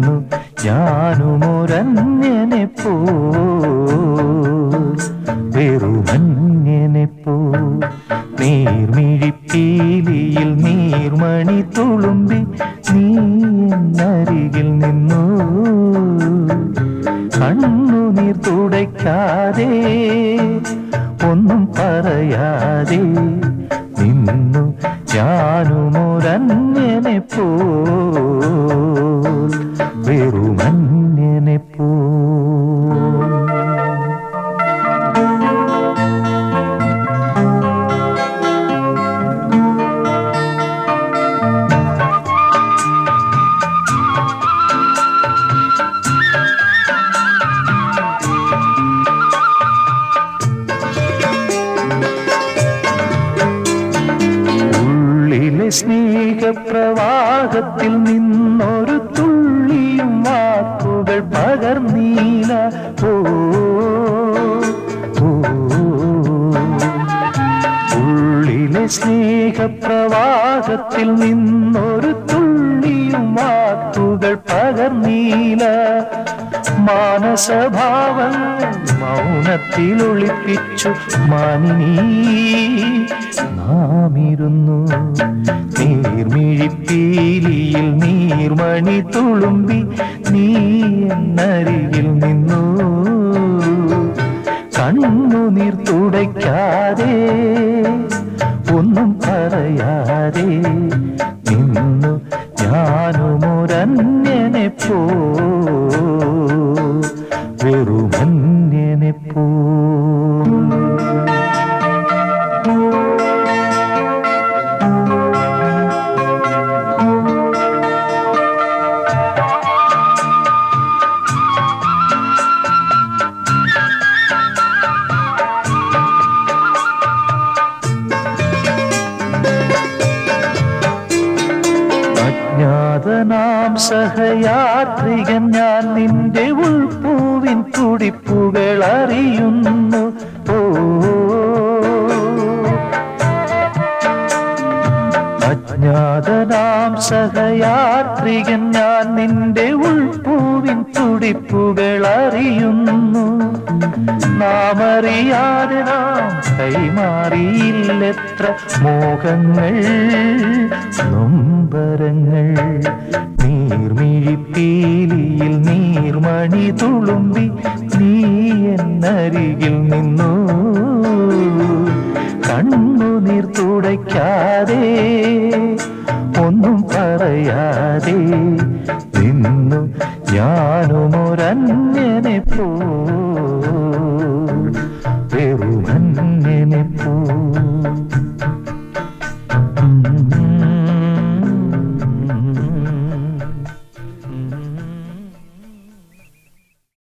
നിന്നു ഞാനുമൊരന്യനെ പോ വെറുമന്യനെ പോ നീർമിഴിപ്പീലിയിൽ നീർമണി തുളുമ്പി നീ എന്നരികിൽ നിന്നു കണ്ണുനീർ തുടയ്ക്കാതെ ഒന്നും പറയാതെ നിന്നു ഞാനുമൊരന്യനെ പോ വെറുമന്യനെ പോ സ്നേഹപ്രവാഹത്തിൽ നിന്നൊരു തുള്ളിയും വാക്കുകൾ പകർന്നീല ഉള്ളിലെ സ്നേഹപ്രവാഹത്തിൽ നിന്നൊരു തുള്ളിയും വാക്കുകൾ പകർന്നീല മാനസഭാവങ്ങൾ മൗനത്തിൽ ഒളിപ്പിച്ചു മാനിനീ നാമിരുന്നു നീർമിഴിപ്പീലിയിൽ നീർമണി തുളുമ്പി നീ എന്നരികിൽ നിന്നു കണ്ണുനീർ തുടയ്ക്കാതെ ഒന്നും പറയാതെ നിന്നു ഞാനുമൊരന്യനെ പോ വെറുമന്യനെ പോ അജ്ഞാതനാം സഹയാത്രികൻ ഞാൻ നിന്റെ ഉൾപ്പൂവിൻ തുടിപ്പുകൾ അറിയുന്നു അജ്ഞാതനാം സഹയാത്രികൻ ഞാൻ നിന്റെ ഉൾപ്പൂവിൻ തുടിപ്പുകൾ അറിയുന്നു നാമറിയാതെ നാം കൈമാറിയില്ലെത്ര മോഹങ്ങൾ നൊമ്പരങ്ങൾ നീർമിഴിപ്പീലിയിൽ നീർമണി തുളുമ്പി നീ എന്നരികിൽ നിന്നു കണ്ണുനീർ തുടയ്ക്കാതെ ഒന്നും പറയാതെ നിന്നു ഞാനുമൊരന്യനെ പോ